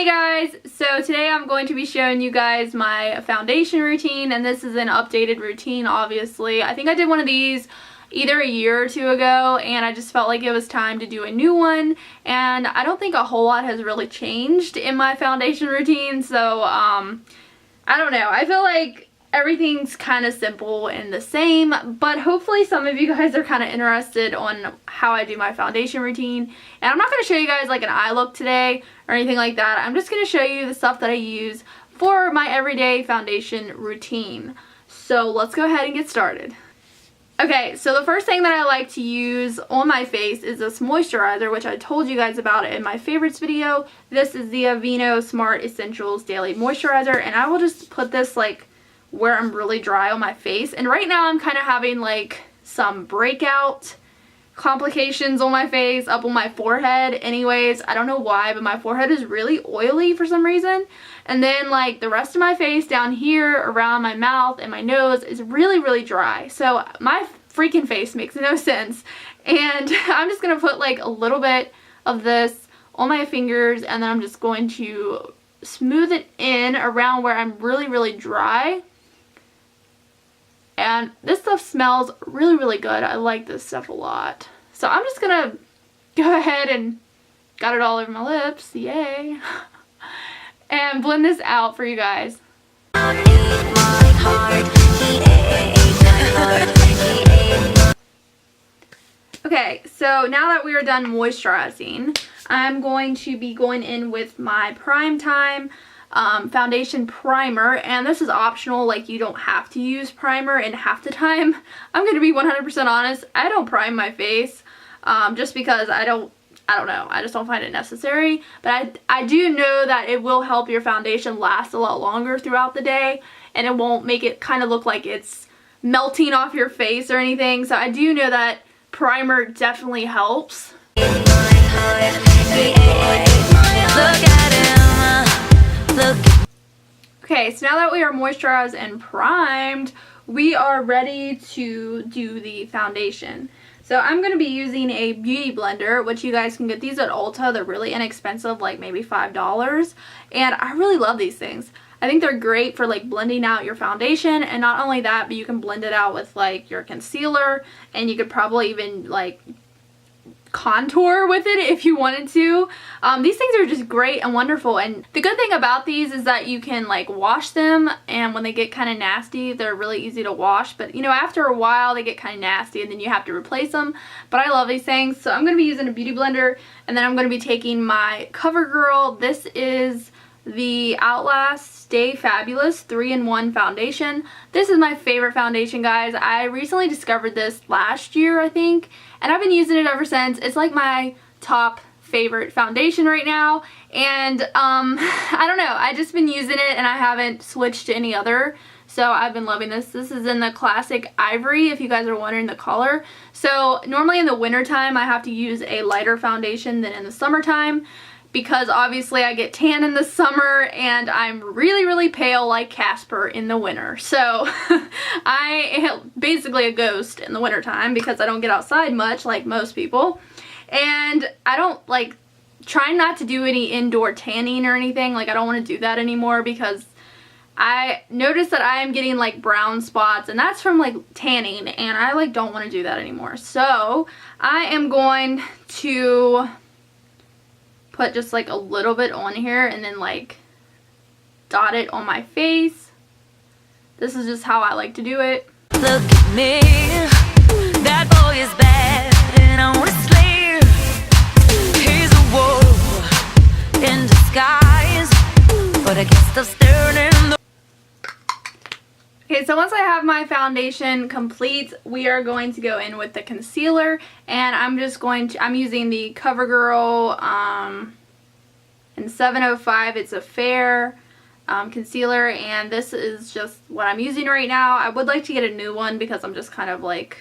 guys, so today I'm going to be showing you guys my foundation routine, and this is an updated routine obviously. I think I did one of these either a year or two ago and I just felt like it was time to do a new one, and I don't think a whole lot has really changed in my foundation routine, so I don't know. I feel like everything's kind of simple and the same, but hopefully some of you guys are kind of interested on how I do my foundation routine. And I'm not going to show you guys like an eye look today or anything like that. I'm just going to show you the stuff that I use for my everyday foundation routine. So let's go ahead and get started. Okay, so the first thing that I like to use on my face is this moisturizer, which I told you guys about it in my favorites video. This is the Aveeno Smart Essentials Daily Moisturizer, and I will just put this like where I'm really dry on my face. And right now I'm kind of having like some breakout complications on my face, up on my forehead. Anyways, I don't know why, but my forehead is really oily for some reason. And then like the rest of my face down here around my mouth and my nose is really dry. So my freaking face makes no sense. And I'm just gonna put like a little bit of this on my fingers, and then I'm just going to smooth it in around where I'm really dry. And this stuff smells really good. I like this stuff a lot. So I'm just gonna go ahead and got it all over my lips, yay, and blend this out for you guys. Okay, so now that we are done moisturizing, I'm going to be going in with my Prime Time foundation primer, and this is optional. Like, you don't have to use primer, and half the time, I'm going to be 100% honest, I don't prime my face just because I don't know, I just don't find it necessary. But I do know that it will help your foundation last a lot longer throughout the day, and it won't make it kind of look like it's melting off your face or anything. So I do know that primer definitely helps. Okay, so now that we are moisturized and primed, we are ready to do the foundation. So I'm going to be using a beauty blender, which you guys can get these at Ulta. They're really inexpensive, like maybe $5. And I really love these things. I think they're great for like blending out your foundation, and not only that, but you can blend it out with like your concealer, and you could probably even like contour with it if you wanted to. These things are just great and wonderful, and the good thing about these is that you can like wash them, and when they get kind of nasty, they're really easy to wash, but you know, after a while they get kind of nasty and then you have to replace them. But I love these things, so I'm going to be using a beauty blender, and then I'm going to be taking my CoverGirl. This is the Outlast Stay Fabulous 3-in-1 foundation. This is my favorite foundation, guys. I recently discovered this last year, I think, and I've been using it ever since. It's like my top favorite foundation right now, and I don't know, I've just been using it and I haven't switched to any other, so I've been loving this. This is in the classic ivory, if you guys are wondering the color. So normally in the winter time I have to use a lighter foundation than in the summertime, because obviously I get tan in the summer and I'm really pale like Casper in the winter. So I am basically a ghost in the winter time because I don't get outside much like most people. And I don't like trying not to do any indoor tanning or anything. Like, I don't want to do that anymore because I noticed that I am getting like brown spots, and that's from like tanning, and I like don't want to do that anymore. So I am going to put just like a little bit on here and then like dot it on my face. This is just how I like to do it. Look at me, that boy is bad and I wanna slay. He's a wolf in disguise, but I guess the staring in the... Okay, so once I have my foundation complete, we are going to go in with the concealer, and I'm using the CoverGirl in 705. It's a fair concealer, and this is just what I'm using right now. I would like to get a new one because I'm just kind of like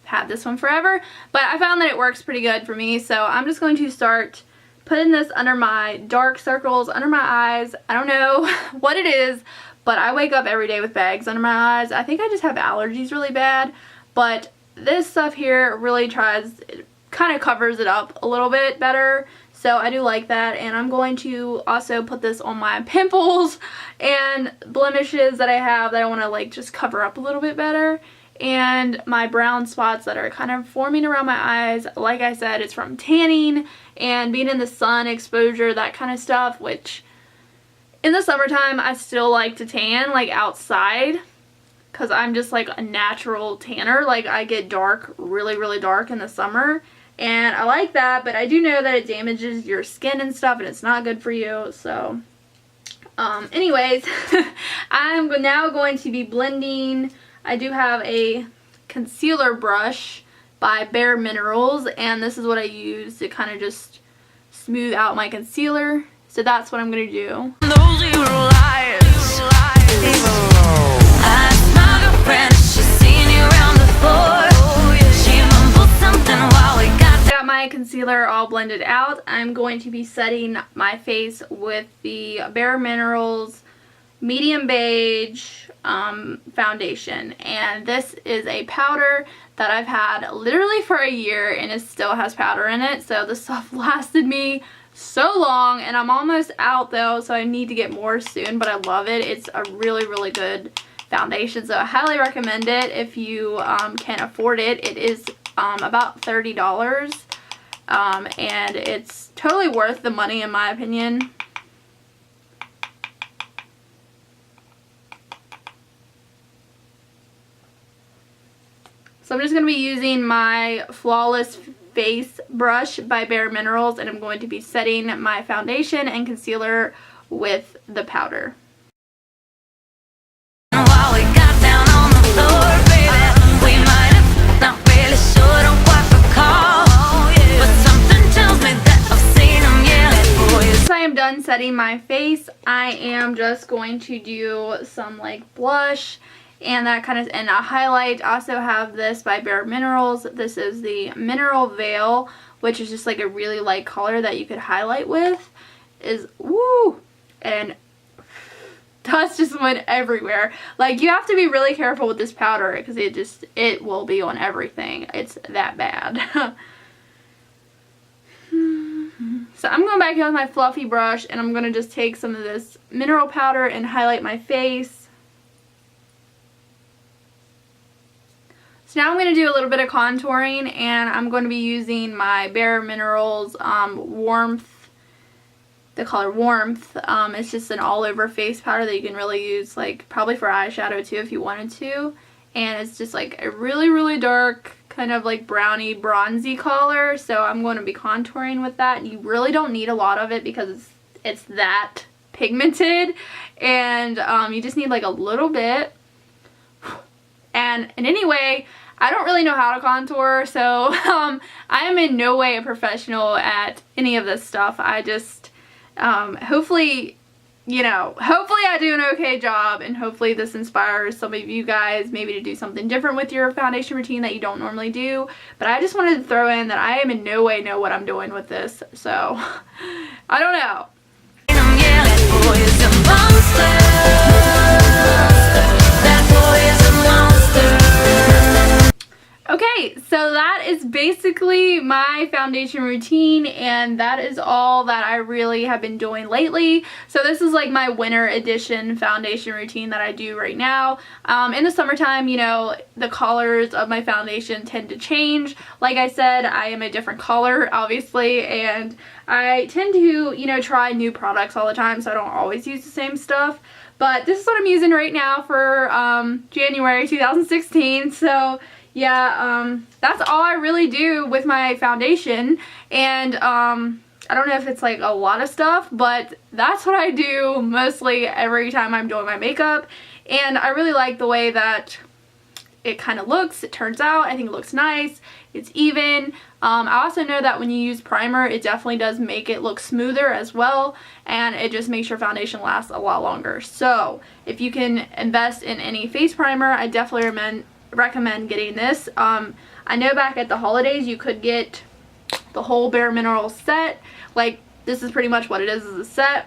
had this one forever, but I found that it works pretty good for me, so I'm just going to start putting this under my dark circles, under my eyes. I don't know what it is, but I wake up every day with bags under my eyes. I think I just have allergies really bad, but this stuff here really kind of covers it up a little bit better. So I do like that, and I'm going to also put this on my pimples and blemishes that I have that I want to like just cover up a little bit better, and my brown spots that are kind of forming around my eyes. Like I said, it's from tanning and being in the sun, exposure, that kind of stuff, which in the summertime I still like to tan like outside because I'm just like a natural tanner. Like I get dark, really dark in the summer, and I like that, but I do know that it damages your skin and stuff and it's not good for you. So anyways, I'm now going to be blending. I do have a concealer brush by Bare Minerals, and this is what I use to kind of just smooth out my concealer. So that's what I'm going to do. Got my concealer all blended out. I'm going to be setting my face with the Bare Minerals medium beige foundation, and this is a powder that I've had literally for a year and it still has powder in it. So this stuff lasted me so long, and I'm almost out though, so I need to get more soon, but I love it. It's a really good foundation, so I highly recommend it if you can afford it. It is about $30, and it's totally worth the money in my opinion. So I'm just going to be using my Flawless Face brush by Bare Minerals, and I'm going to be setting my foundation and concealer with the powder. Once I am done setting my face, I am just going to do some like blush and that kind of, and a highlight. I also have this by Bare Minerals. This is the Mineral Veil, which is just like a really light color that you could highlight with. Is woo, and dust just went everywhere. Like you have to be really careful with this powder because it will be on everything. It's that bad. So I'm going back in with my fluffy brush, and I'm going to just take some of this mineral powder and highlight my face. So now I'm going to do a little bit of contouring, and I'm going to be using my Bare Minerals Warmth, the color Warmth. It's just an all-over face powder that you can really use like probably for eyeshadow too if you wanted to. And it's just like a really dark kind of like browny bronzy color. So I'm going to be contouring with that. And you really don't need a lot of it because it's that pigmented, and you just need like a little bit. And anyway, I don't really know how to contour, so I am in no way a professional at any of this stuff. I just, hopefully, you know, hopefully I do an okay job, and hopefully this inspires some of you guys maybe to do something different with your foundation routine that you don't normally do. But I just wanted to throw in that I am in no way know what I'm doing with this, so I don't know. Okay, so that is basically my foundation routine, and that is all that I really have been doing lately. So this is like my winter edition foundation routine that I do right now. In the summertime, you know, the colors of my foundation tend to change. Like I said, I am a different color, obviously, and I tend to, you know, try new products all the time, so I don't always use the same stuff. But this is what I'm using right now for January 2016, so yeah, that's all I really do with my foundation. And I don't know if it's like a lot of stuff, but that's what I do mostly every time I'm doing my makeup. And I really like the way that it kind of looks, it turns out. I think it looks nice, it's even. I also know that when you use primer, it definitely does make it look smoother as well, and it just makes your foundation last a lot longer. So if you can invest in any face primer, I definitely recommend getting this. I know back at the holidays you could get the whole Bare Minerals set. Like this is pretty much what it is a set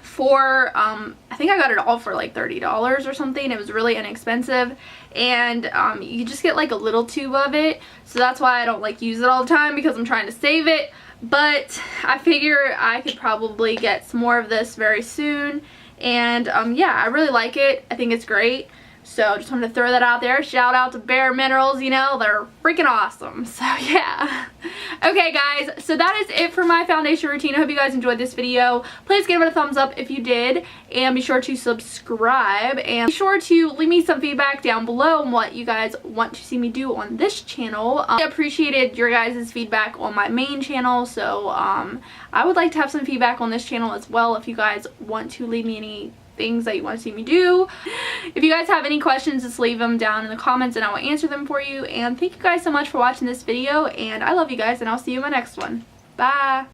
for I think I got it all for like $30 or something. It was really inexpensive, and you just get like a little tube of it, so that's why I don't like use it all the time, because I'm trying to save it. but I figure I could probably get some more of this very soon. And yeah, I really like it. I think it's great. So just wanted to throw that out there. Shout out to Bare Minerals, you know, they're freaking awesome. So yeah. Okay guys, so that is it for my foundation routine. I hope you guys enjoyed this video. Please give it a thumbs up if you did, and be sure to subscribe, and be sure to leave me some feedback down below on what you guys want to see me do on this channel. I appreciated your guys' feedback on my main channel, so I would like to have some feedback on this channel as well if you guys want to leave me any things that you want to see me do. If you guys have any questions, just leave them down in the comments and I will answer them for you. And thank you guys so much for watching this video, and I love you guys, and I'll see you in my next one. Bye!